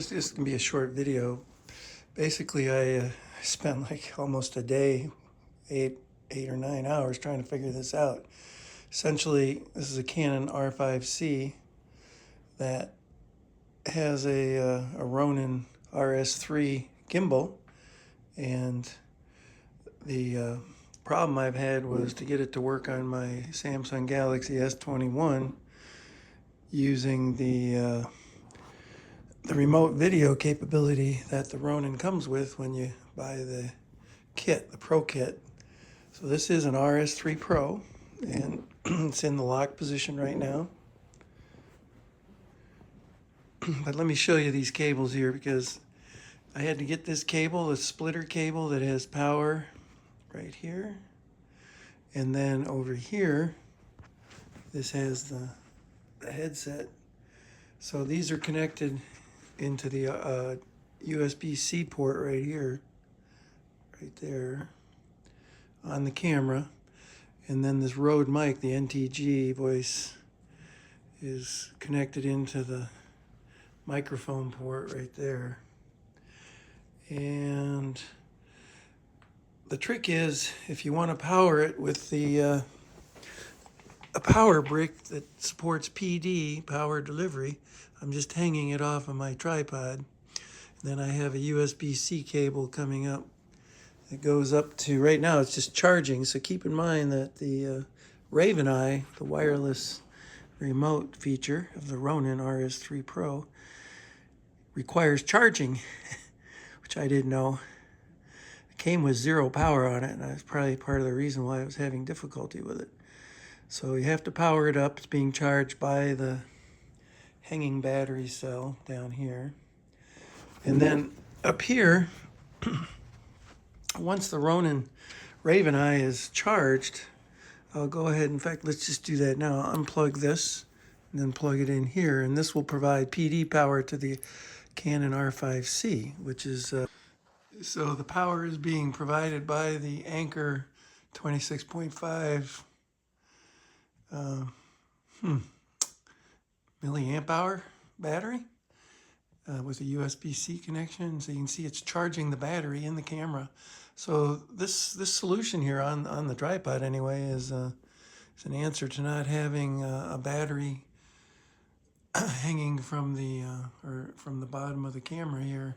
This is going to be a short video. Basically, I spent like almost a day, eight or 9 hours trying to figure this out. Essentially, this is a Canon R5C that has a Ronin RS3 gimbal, and the problem I've had was to get it to work on my Samsung Galaxy S21 using the remote video capability that the Ronin comes with when you buy the kit, the Pro Kit. So this is an RS3 Pro, and it's in the lock position right now. But let me show you these cables here, because I had to get this cable, a splitter cable that has power right here. And then over here, this has the headset. So these are connected into the USB-C port right here, right there, on the camera. And then this Rode mic, the NTG voice, is connected into the microphone port right there. And the trick is, if you want to power it with the a power brick that supports PD, power delivery, I'm just hanging it off of my tripod. Then I have a USB-C cable coming up. It goes up to, right now it's just charging, so keep in mind that the RAVENEYE, the wireless remote feature of the Ronin RS3 Pro, requires charging, which I didn't know. It came with 0 power on it, and that's probably part of the reason why I was having difficulty with it. So you have to power it up. It's being charged by the hanging battery cell down here. And then up here, once the Ronin RAVENEYE is charged, I'll go ahead, in fact, let's just do that now. Unplug this and then plug it in here, and this will provide PD power to the Canon R5C, which is, so the power is being provided by the Anker 26.5 milliamp hour battery with a USB-C connection. So you can see it's charging the battery in the camera. So this solution here on the tripod anyway is an answer to not having a battery hanging from the bottom of the camera here,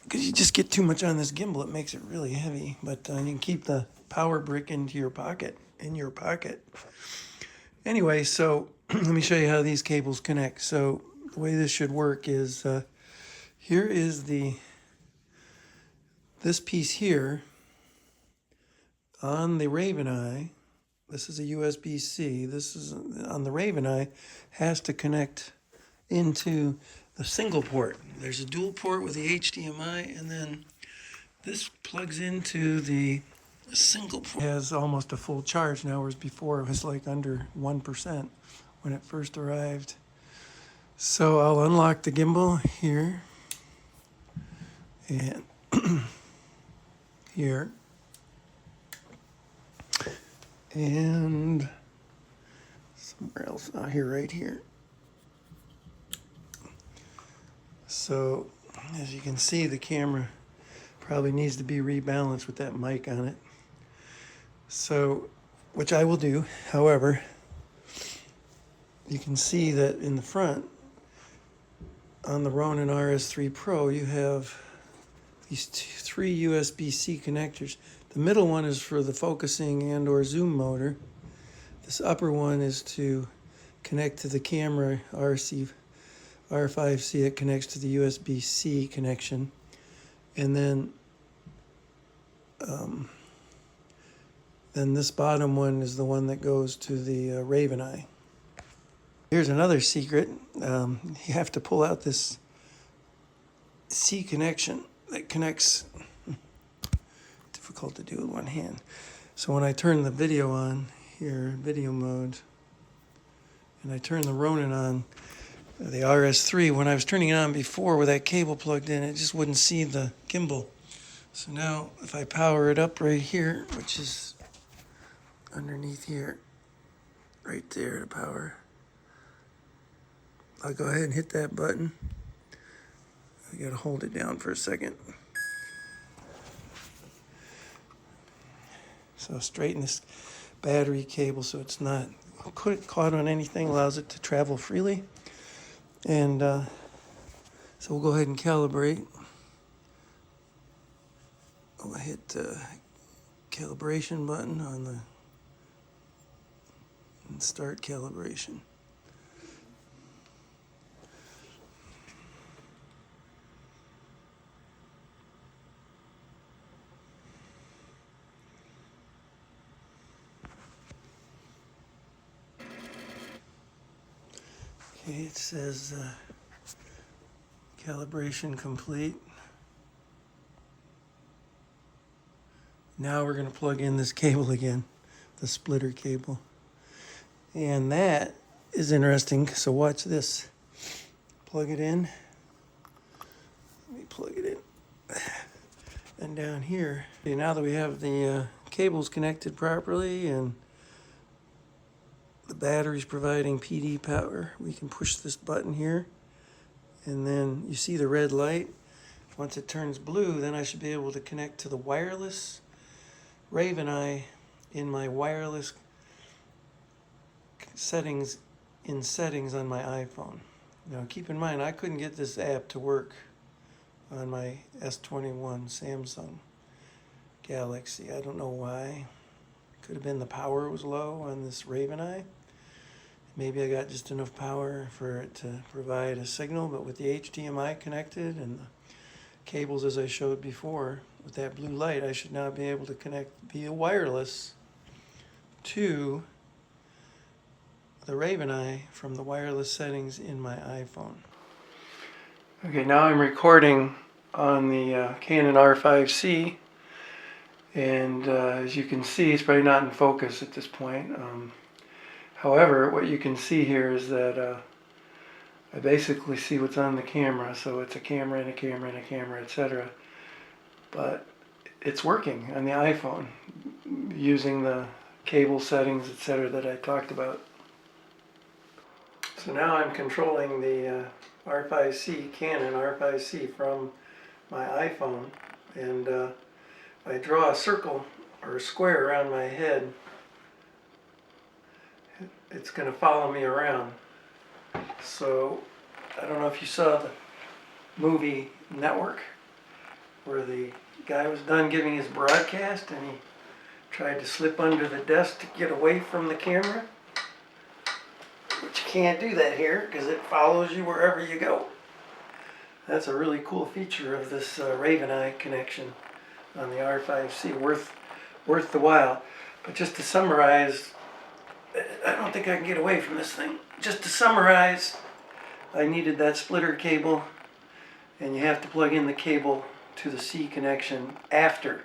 because you just get too much on this gimbal. It makes it really heavy. But you can keep the power brick in your pocket. Anyway, so let me show you how these cables connect. So the way this should work is, here is this piece here on the RAVENEYE. This is a USB-C. This is on the RAVENEYE, has to connect into the single port. There's a dual port with the HDMI, and then this plugs into the single port. It has almost a full charge now, whereas before it was like under 1% when it first arrived. So I'll unlock the gimbal here and here, and somewhere else, here, right here. So as you can see, the camera probably needs to be rebalanced with that mic on it. So, which I will do. However, you can see that in the front, on the Ronin RS3 Pro, you have these 3 USB-C connectors. The middle one is for the focusing and or zoom motor. This upper one is to connect to the camera R5C. It connects to the USB-C connection. And then this bottom one is the one that goes to the RAVENEYE. Here's another secret. You have to pull out this C connection that connects. Difficult to do with one hand. So when I turn the video on here, video mode, and I turn the Ronin on, the RS3, when I was turning it on before with that cable plugged in, it just wouldn't see the gimbal. So now if I power it up right here, which is underneath here, right there, to power, I'll go ahead and hit that button. I gotta hold it down for a second. So straighten this battery cable so it's not caught on anything, allows it to travel freely. And so we'll go ahead and calibrate. I'll hit the calibration button on the and start calibration. Okay, it says calibration complete. Now we're going to plug in this cable again, the splitter cable. And that is interesting, so watch this. Plug it in. Let me plug it in. And down here, okay, now that we have the cables connected properly and the battery's providing PD power, we can push this button here. And then you see the red light. Once it turns blue, then I should be able to connect to the wireless RAVENEYE in my wireless settings on my iPhone. Now keep in mind, I couldn't get this app to work on my S21 Samsung Galaxy. I don't know why. Could have been the power was low on this RAVENEYE. Maybe I got just enough power for it to provide a signal, but with the HDMI connected and the cables as I showed before, with that blue light, I should now be able to connect via wireless to the RAVENEYE from the wireless settings in my iPhone. Okay, now I'm recording on the Canon R5C, and as you can see, it's probably not in focus at this point. However, what you can see here is that I basically see what's on the camera, so it's a camera and a camera and a camera, etc. But it's working on the iPhone using the cable settings, etc. that I talked about. So now I'm controlling the R5C, Canon R5C from my iPhone, and I draw a circle or a square around my head. It's going to follow me around. So I don't know if you saw the movie Network, where the guy was done giving his broadcast and he tried to slip under the desk to get away from the camera. But you can't do that here because it follows you wherever you go. That's a really cool feature of this RAVENEYE connection on the R5C, worth the while. But just to summarize, I don't think I can get away from this thing. Just to summarize, I needed that splitter cable, and you have to plug in the cable to the C connection after.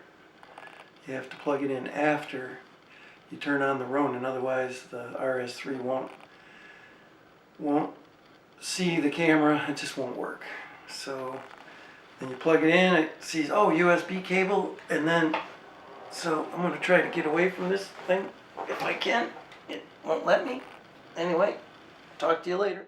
You have to plug it in after you turn on the Ronin, otherwise the RS3 won't see the camera, it just won't work. So then you plug it in, it sees, oh, USB cable, and then, so I'm going to try to get away from this thing if I can. It won't let me. Anyway, talk to you later.